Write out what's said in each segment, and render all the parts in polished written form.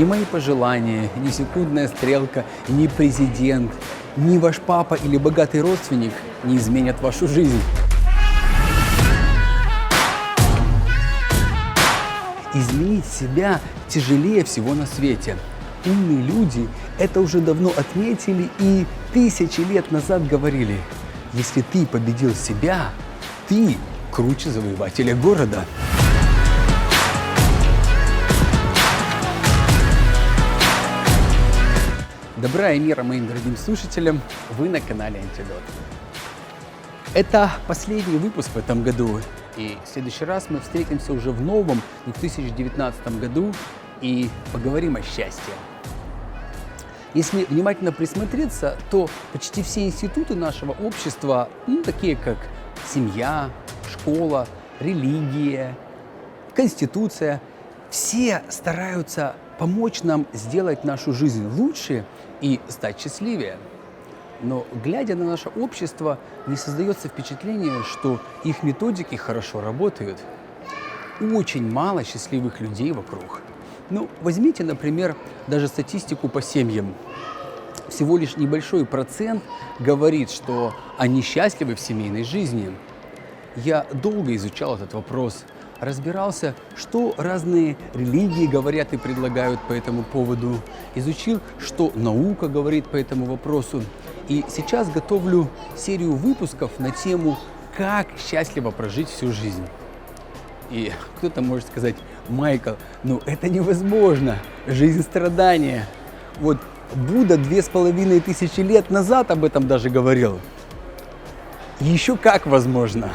ни мои пожелания, ни секундная стрелка, ни президент, ни ваш папа или богатый родственник не изменят вашу жизнь. Изменить себя тяжелее всего на свете. Умные люди это уже давно отметили и тысячи лет назад говорили: если ты победил себя, ты круче завоевателя города. Добра и мира моим дорогим слушателям, вы на канале Антидот. Это последний выпуск в этом году, и в следующий раз мы встретимся уже в новом 2019 году и поговорим о счастье. Если внимательно присмотреться, то почти все институты нашего общества, такие как семья, школа, религия, конституция, все стараются помочь нам сделать нашу жизнь лучше и стать счастливее. Но, глядя на наше общество, не создается впечатление, что их методики хорошо работают. Очень мало счастливых людей вокруг. Возьмите, например, даже статистику по семьям. Всего лишь небольшой процент говорит, что они счастливы в семейной жизни. Я долго изучал этот вопрос, разбирался, что разные религии говорят и предлагают по этому поводу, изучил, что наука говорит по этому вопросу. И сейчас готовлю серию выпусков на тему «Как счастливо прожить всю жизнь». И кто-то может сказать: Майкл, это невозможно, жизнь страдания. Вот Будда 2500 лет назад об этом даже говорил. Еще как возможно.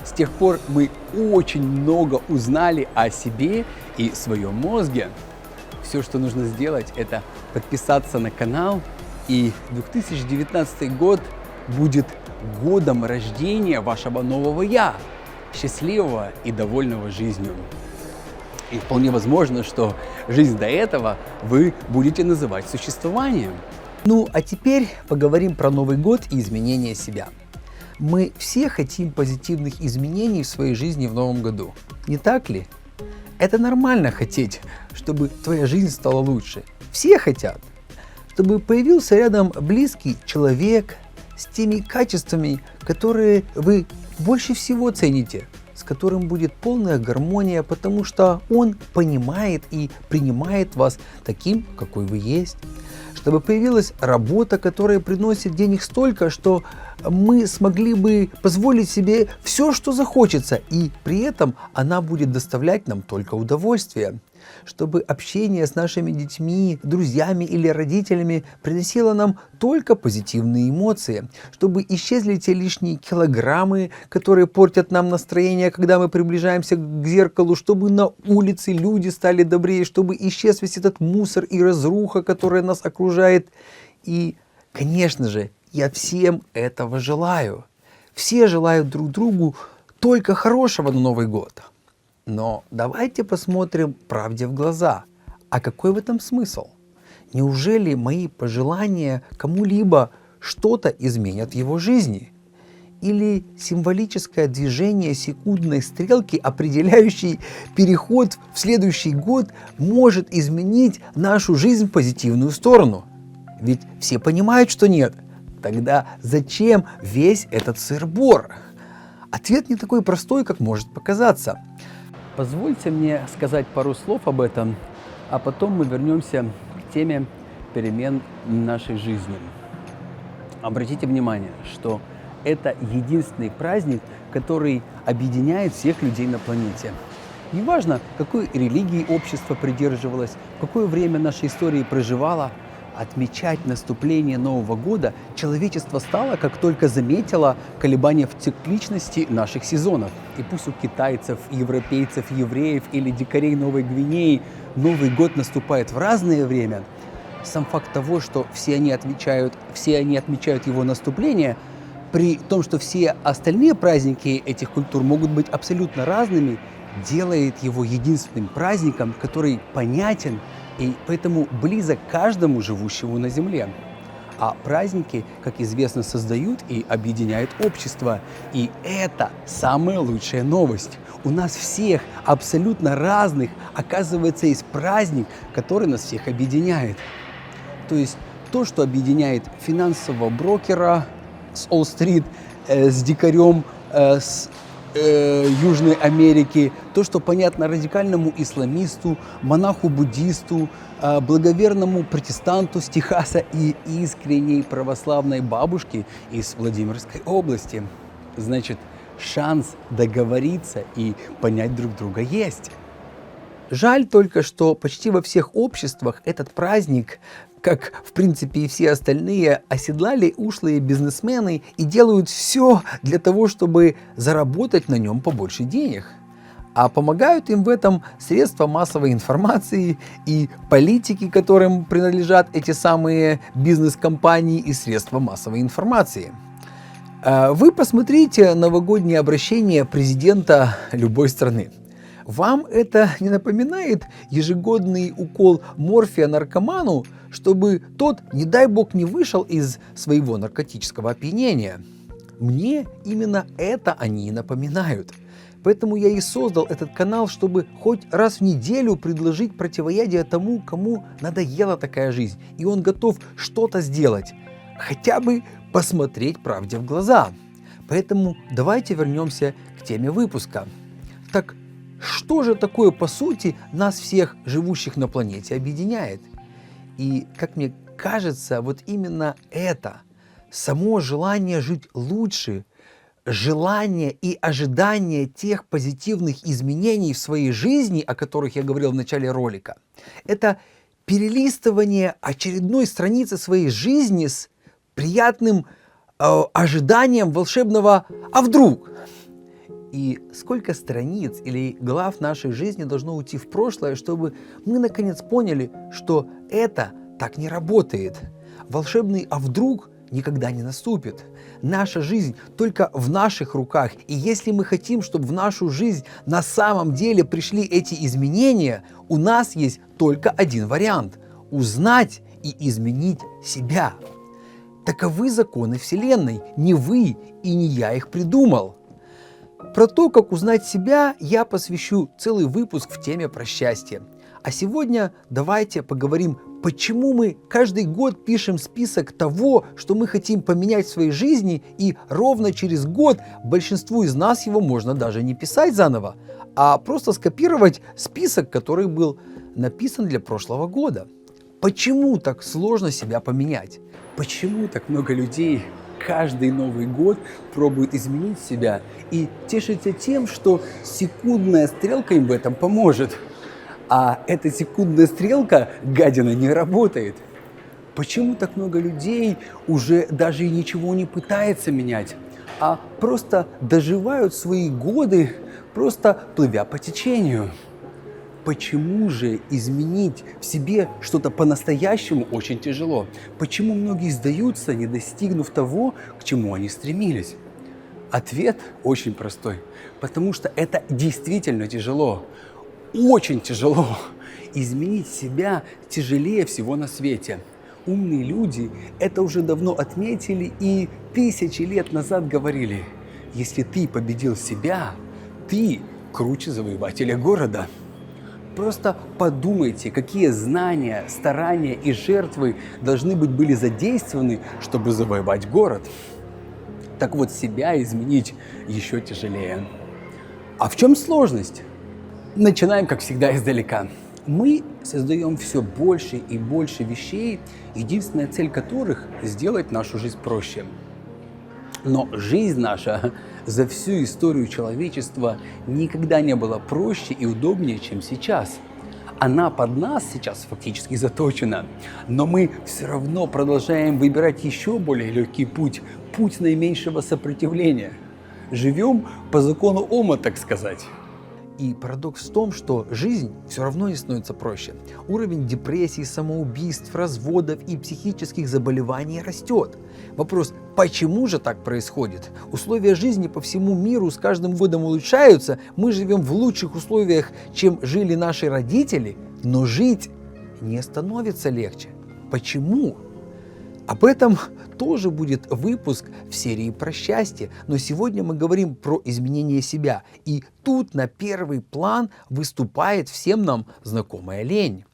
С тех пор мы очень много узнали о себе и своем мозге. Все, что нужно сделать, это подписаться на канал, и 2019 год будет годом рождения вашего нового «Я», счастливого и довольного жизнью. И вполне возможно, что жизнь до этого вы будете называть существованием. А теперь поговорим про Новый год и изменение себя. Мы все хотим позитивных изменений в своей жизни в новом году. Не так ли? Это нормально хотеть, чтобы твоя жизнь стала лучше. Все хотят. Чтобы появился рядом близкий человек с теми качествами, которые вы больше всего цените, с которым будет полная гармония, потому что он понимает и принимает вас таким, какой вы есть. Чтобы появилась работа, которая приносит денег столько, что мы смогли бы позволить себе все, что захочется, и при этом она будет доставлять нам только удовольствие. Чтобы общение с нашими детьми, друзьями или родителями приносило нам только позитивные эмоции. Чтобы исчезли те лишние килограммы, которые портят нам настроение, когда мы приближаемся к зеркалу. Чтобы на улице люди стали добрее. Чтобы исчез весь этот мусор и разруха, которая нас окружает. И, конечно же, я всем этого желаю. Все желают друг другу только хорошего на Новый год. Но давайте посмотрим правде в глаза. А какой в этом смысл? Неужели мои пожелания кому-либо что-то изменят в его жизни? Или символическое движение секундной стрелки, определяющей переход в следующий год, может изменить нашу жизнь в позитивную сторону? Ведь все понимают, что нет. Тогда зачем весь этот сыр-бор? Ответ не такой простой, как может показаться. Позвольте мне сказать пару слов об этом, а потом мы вернемся к теме перемен в нашей жизни. Обратите внимание, что это единственный праздник, который объединяет всех людей на планете. Неважно, какой религии общество придерживалось, в какое время нашей истории проживало, отмечать наступление Нового года человечество стало, как только заметило колебания в цикличности наших сезонов. И пусть у китайцев, европейцев, евреев или дикарей Новой Гвинеи Новый год наступает в разное время, сам факт того, что все они отмечают его наступление, при том, что все остальные праздники этих культур могут быть абсолютно разными, делает его единственным праздником, который понятен и поэтому близок каждому живущему на Земле. А праздники, как известно, создают и объединяют общество. И это самая лучшая новость. У нас всех, абсолютно разных, оказывается, есть праздник, который нас всех объединяет. То есть то, что объединяет финансового брокера с Уолл-стрит, с дикарем с Южной Америки, то, что понятно радикальному исламисту, монаху-буддисту, благоверному протестанту с Техаса и искренней православной бабушке из Владимирской области. Значит, шанс договориться и понять друг друга есть. Жаль только, что почти во всех обществах этот праздник, как в принципе и все остальные, оседлали ушлые бизнесмены и делают все для того, чтобы заработать на нем побольше денег. А помогают им в этом средства массовой информации и политики, которым принадлежат эти самые бизнес-компании и средства массовой информации. Вы посмотрите новогоднее обращение президента любой страны. Вам это не напоминает ежегодный укол морфия наркоману, чтобы тот, не дай бог, не вышел из своего наркотического опьянения? Мне именно это они и напоминают. Поэтому я и создал этот канал, чтобы хоть раз в неделю предложить противоядие тому, кому надоела такая жизнь, и он готов что-то сделать, хотя бы посмотреть правде в глаза. Поэтому давайте вернемся к теме выпуска. Так что же такое, по сути, нас всех, живущих на планете, объединяет? И, как мне кажется, вот именно это, само желание жить лучше, желание и ожидание тех позитивных изменений в своей жизни, о которых я говорил в начале ролика, это перелистывание очередной страницы своей жизни с приятным ожиданием волшебного «а вдруг?». И сколько страниц или глав нашей жизни должно уйти в прошлое, чтобы мы наконец поняли, что это так не работает. Волшебный «а вдруг» никогда не наступит. Наша жизнь только в наших руках. И если мы хотим, чтобы в нашу жизнь на самом деле пришли эти изменения, у нас есть только один вариант – узнать и изменить себя. Таковы законы Вселенной. Не вы и не я их придумал. Про то, как узнать себя, я посвящу целый выпуск в теме про счастье. А сегодня давайте поговорим, почему мы каждый год пишем список того, что мы хотим поменять в своей жизни, и ровно через год большинству из нас его можно даже не писать заново, а просто скопировать список, который был написан для прошлого года. Почему так сложно себя поменять? Почему так много людей каждый Новый год пробуют изменить себя и тешится тем, что секундная стрелка им в этом поможет? А эта секундная стрелка, гадина, не работает. Почему так много людей уже даже и ничего не пытается менять, а просто доживают свои годы, просто плывя по течению? Почему же изменить в себе что-то по-настоящему очень тяжело? Почему многие сдаются, не достигнув того, к чему они стремились? Ответ очень простой. Потому что это действительно тяжело. Очень тяжело. Изменить себя тяжелее всего на свете. Умные люди это уже давно отметили и тысячи лет назад говорили: если ты победил себя, ты круче завоевателя города. Просто подумайте, какие знания, старания и жертвы должны были задействованы, чтобы завоевать город. Так вот, себя изменить еще тяжелее. А в чем сложность? Начинаем, как всегда, издалека. Мы создаем все больше и больше вещей, единственная цель которых – сделать нашу жизнь проще. Но жизнь наша за всю историю человечества никогда не была проще и удобнее, чем сейчас. Она под нас сейчас фактически заточена, но мы все равно продолжаем выбирать еще более легкий путь, путь наименьшего сопротивления. Живем по закону Ома, так сказать. И парадокс в том, что жизнь все равно не становится проще. Уровень депрессий, самоубийств, разводов и психических заболеваний растет. Вопрос, почему же так происходит? Условия жизни по всему миру с каждым годом улучшаются, мы живем в лучших условиях, чем жили наши родители, но жить не становится легче. Почему? Об этом тоже будет выпуск в серии про счастье, но сегодня мы говорим про изменение себя. И тут на первый план выступает всем нам знакомая лень.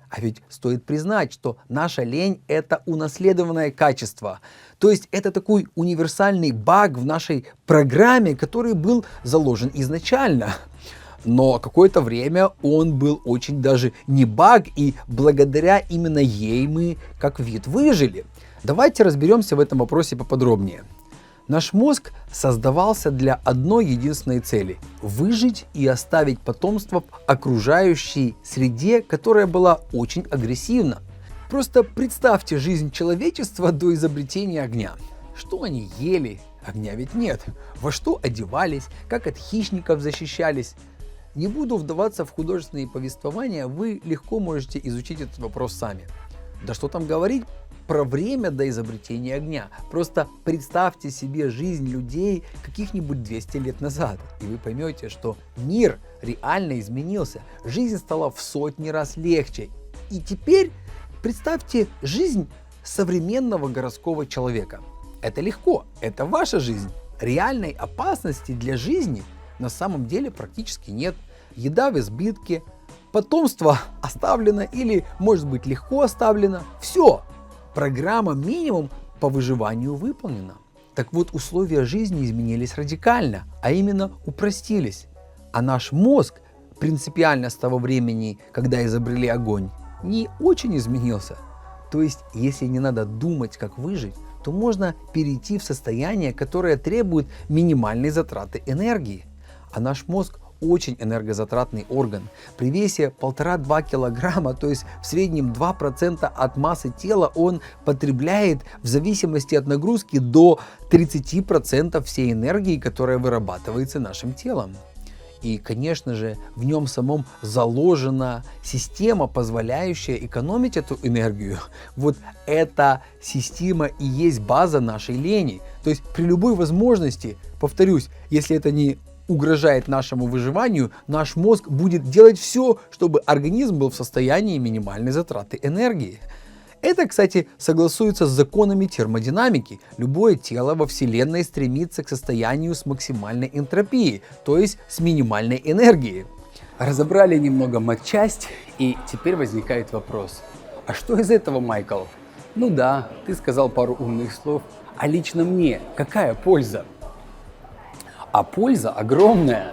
А ведь стоит признать, что наша лень – это унаследованное качество. То есть это такой универсальный баг в нашей программе, который был заложен изначально. Но какое-то время он был очень даже не баг, и благодаря именно ей мы как вид выжили. Давайте разберемся в этом вопросе поподробнее. Наш мозг создавался для одной единственной цели – выжить и оставить потомство в окружающей среде, которая была очень агрессивна. Просто представьте жизнь человечества до изобретения огня. Что они ели? Огня ведь нет. Во что одевались? Как от хищников защищались? Не буду вдаваться в художественные повествования, вы легко можете изучить этот вопрос сами. Да что там говорить про время до изобретения огня. Просто представьте себе жизнь людей каких-нибудь 200 лет назад, и вы поймете, что мир реально изменился. Жизнь стала в сотни раз легче. И теперь представьте жизнь современного городского человека. Это легко, это ваша жизнь. Реальной опасности для жизни на самом деле практически нет. Еда в избытке, потомство оставлено или, может быть, легко оставлено. Все. Программа минимум по выживанию выполнена. Так вот, условия жизни изменились радикально, а именно упростились. А наш мозг принципиально с того времени, когда изобрели огонь, не очень изменился. То есть, если не надо думать, как выжить, то можно перейти в состояние, которое требует минимальной затраты энергии. А наш мозг очень энергозатратный орган. При весе 1,5-2 килограмма, то есть в среднем 2% от массы тела, он потребляет в зависимости от нагрузки до 30% всей энергии, которая вырабатывается нашим телом. И, конечно же, в нем самом заложена система, позволяющая экономить эту энергию. Вот эта система и есть база нашей лени. То есть при любой возможности, повторюсь, если это не угрожает нашему выживанию, наш мозг будет делать все, чтобы организм был в состоянии минимальной затраты энергии. Это, кстати, согласуется с законами термодинамики. Любое тело во Вселенной стремится к состоянию с максимальной энтропией, то есть с минимальной энергией. Разобрали немного матчасть, и теперь возникает вопрос. А что из этого, Майкл? Ну да, ты сказал пару умных слов, а лично мне какая польза? А польза огромная.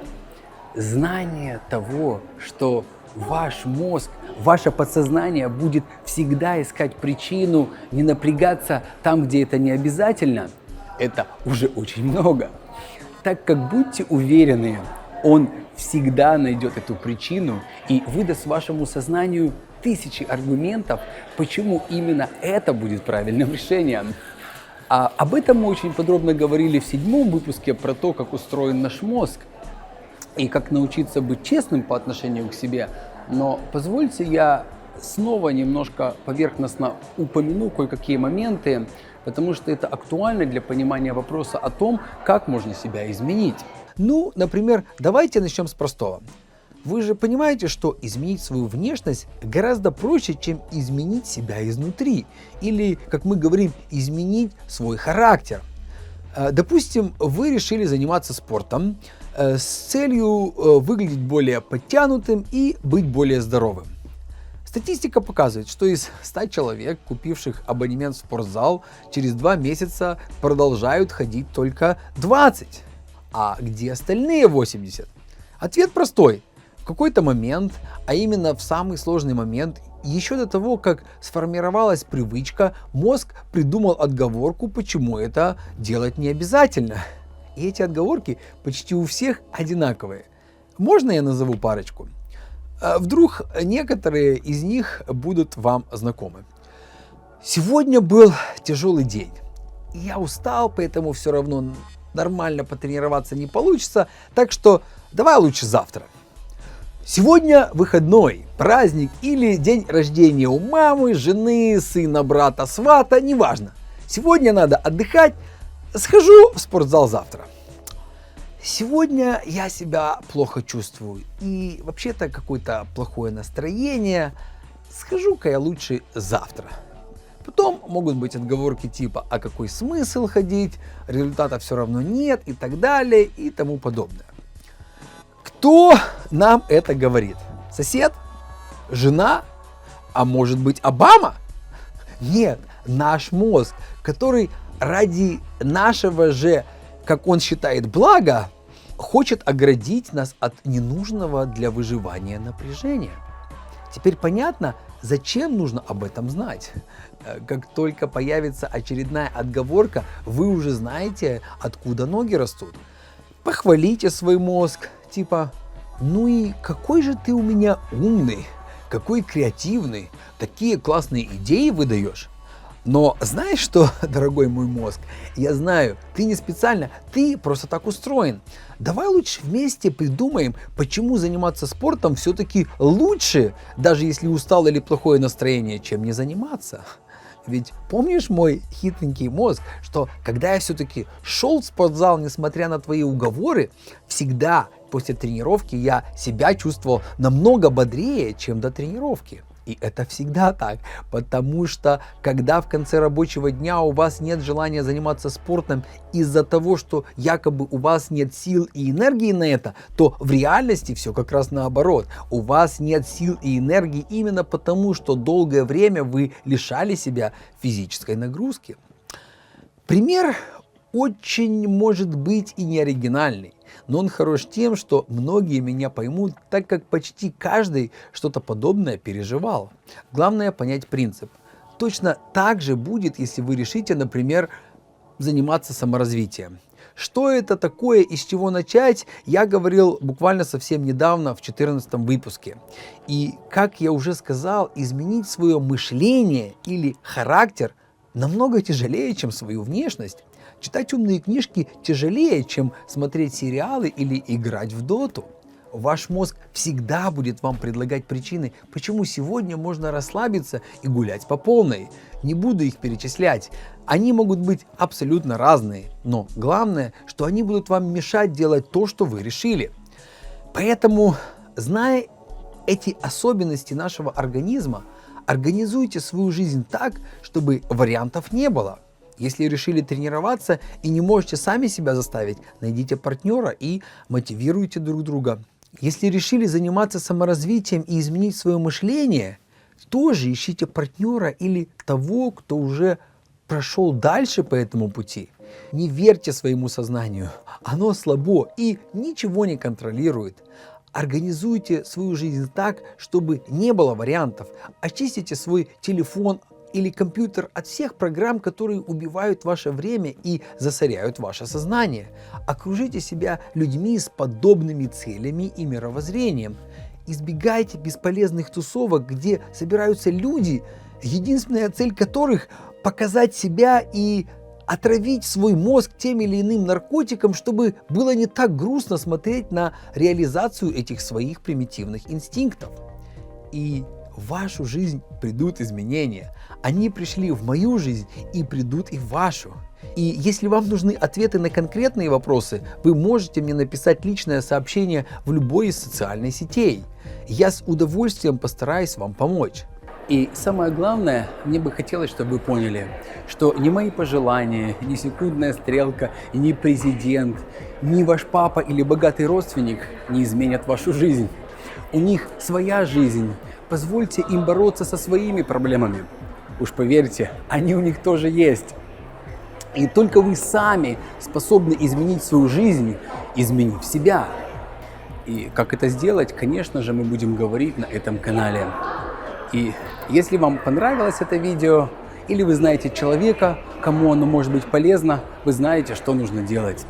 Знание того, что ваш мозг, ваше подсознание будет всегда искать причину, не напрягаться там, где это не обязательно, это уже очень много. Так как будьте уверены, он всегда найдет эту причину и выдаст вашему сознанию тысячи аргументов, почему именно это будет правильным решением. А об этом мы очень подробно говорили в 7-м выпуске про то, как устроен наш мозг и как научиться быть честным по отношению к себе. Но позвольте я снова немножко поверхностно упомяну кое-какие моменты, потому что это актуально для понимания вопроса о том, как можно себя изменить. Ну, например, давайте начнем с простого. Вы же понимаете, что изменить свою внешность гораздо проще, чем изменить себя изнутри. Или, как мы говорим, изменить свой характер. Допустим, вы решили заниматься спортом с целью выглядеть более подтянутым и быть более здоровым. Статистика показывает, что из 100 человек, купивших абонемент в спортзал, через 2 месяца продолжают ходить только 20. А где остальные 80? Ответ простой. В какой-то момент, а именно в самый сложный момент, еще до того, как сформировалась привычка, мозг придумал отговорку, почему это делать не обязательно. И эти отговорки почти у всех одинаковые. Можно я назову парочку? Вдруг некоторые из них будут вам знакомы. Сегодня был тяжелый день. Я устал, поэтому все равно нормально потренироваться не получится, так что давай лучше завтра. Сегодня выходной, праздник или день рождения у мамы, жены, сына, брата, свата, неважно. Сегодня надо отдыхать, схожу в спортзал завтра. Сегодня я себя плохо чувствую и вообще-то какое-то плохое настроение, схожу-ка я лучше завтра. Потом могут быть отговорки типа «а какой смысл ходить?», «результата все равно нет» и так далее и тому подобное. Кто нам это говорит? Сосед? Жена? А может быть Обама? Нет, наш мозг, который ради нашего же, как он считает, блага, хочет оградить нас от ненужного для выживания напряжения. Теперь понятно, зачем нужно об этом знать. Как только появится очередная отговорка, вы уже знаете, откуда ноги растут. Похвалите свой мозг, типа «ну и какой же ты у меня умный, какой креативный, такие классные идеи выдаешь». Но знаешь что, дорогой мой мозг, я знаю, ты не специально, ты просто так устроен. Давай лучше вместе придумаем, почему заниматься спортом все-таки лучше, даже если устал или плохое настроение, чем не заниматься. Ведь помнишь мой хитренький мозг, что когда я все-таки шел в спортзал, несмотря на твои уговоры, всегда после тренировки я себя чувствовал намного бодрее, чем до тренировки. И это всегда так, потому что когда в конце рабочего дня у вас нет желания заниматься спортом из-за того, что якобы у вас нет сил и энергии на это, то в реальности все как раз наоборот. У вас нет сил и энергии именно потому, что долгое время вы лишали себя физической нагрузки. Пример очень может быть и не оригинальный, но он хорош тем, что многие меня поймут, так как почти каждый что-то подобное переживал. Главное понять принцип. Точно так же будет, если вы решите, например, заниматься саморазвитием. Что это такое и с чего начать, я говорил буквально совсем недавно в 14 выпуске. И, как я уже сказал, изменить свое мышление или характер намного тяжелее, чем свою внешность. Читать умные книжки тяжелее, чем смотреть сериалы или играть в доту. Ваш мозг всегда будет вам предлагать причины, почему сегодня можно расслабиться и гулять по полной. Не буду их перечислять. Они могут быть абсолютно разные, но главное, что они будут вам мешать делать то, что вы решили. Поэтому, зная эти особенности нашего организма, организуйте свою жизнь так, чтобы вариантов не было. Если решили тренироваться и не можете сами себя заставить, найдите партнера и мотивируйте друг друга. Если решили заниматься саморазвитием и изменить свое мышление, тоже ищите партнера или того, кто уже прошел дальше по этому пути. Не верьте своему сознанию, оно слабо и ничего не контролирует. Организуйте свою жизнь так, чтобы не было вариантов. Очистите свой телефон или компьютер от всех программ, которые убивают ваше время и засоряют ваше сознание. Окружите себя людьми с подобными целями и мировоззрением. Избегайте бесполезных тусовок, где собираются люди, единственная цель которых – показать себя и отравить свой мозг тем или иным наркотиком, чтобы было не так грустно смотреть на реализацию этих своих примитивных инстинктов. И в вашу жизнь придут изменения. Они пришли в мою жизнь и придут и в вашу. И если вам нужны ответы на конкретные вопросы, вы можете мне написать личное сообщение в любой из социальных сетей. Я с удовольствием постараюсь вам помочь. И самое главное, мне бы хотелось, чтобы вы поняли, что ни мои пожелания, ни секундная стрелка, ни президент, ни ваш папа или богатый родственник не изменят вашу жизнь. У них своя жизнь. Позвольте им бороться со своими проблемами. Уж поверьте, они у них тоже есть. И только вы сами способны изменить свою жизнь, изменив себя. И как это сделать, конечно же, мы будем говорить на этом канале. И если вам понравилось это видео, или вы знаете человека, кому оно может быть полезно, вы знаете, что нужно делать.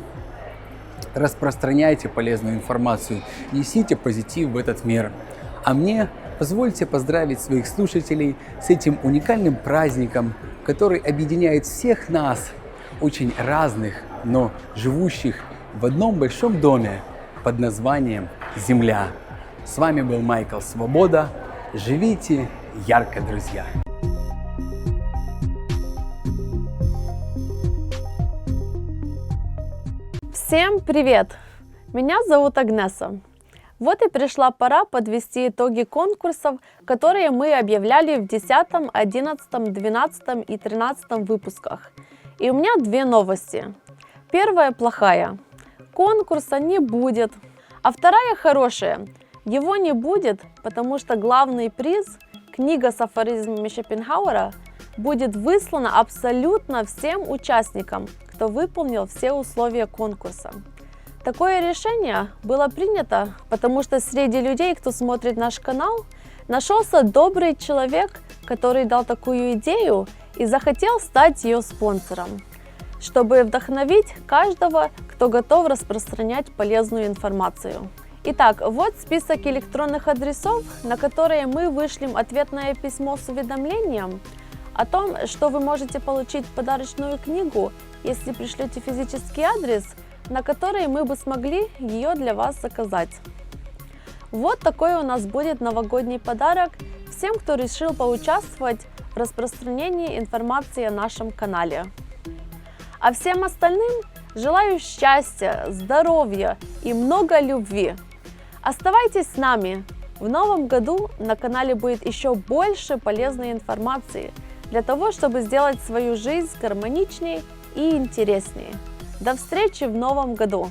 Распространяйте полезную информацию, несите позитив в этот мир. А мне позвольте поздравить своих слушателей с этим уникальным праздником, который объединяет всех нас, очень разных, но живущих в одном большом доме под названием Земля. С вами был Майкл Свобода. Живите ярко, друзья! Всем привет! Меня зовут Агнеса. Вот и пришла пора подвести итоги конкурсов, которые мы объявляли в 10, 11, 12 и 13 выпусках. И у меня две новости. Первая плохая. Конкурса не будет. А вторая хорошая. Его не будет, потому что главный приз, книга с афоризмами Шопенгауэра, будет выслана абсолютно всем участникам, кто выполнил все условия конкурса. Такое решение было принято, потому что среди людей, кто смотрит наш канал, нашелся добрый человек, который дал такую идею и захотел стать ее спонсором, чтобы вдохновить каждого, кто готов распространять полезную информацию. Итак, вот список электронных адресов, на которые мы вышлем ответное письмо с уведомлением о том, что вы можете получить подарочную книгу, если пришлете физический адрес, на который мы бы смогли ее для вас заказать. Вот такой у нас будет новогодний подарок всем, кто решил поучаствовать в распространении информации о нашем канале. А всем остальным желаю счастья, здоровья и много любви. Оставайтесь с нами. В новом году на канале будет еще больше полезной информации для того, чтобы сделать свою жизнь гармоничнее и интереснее. До встречи в новом году!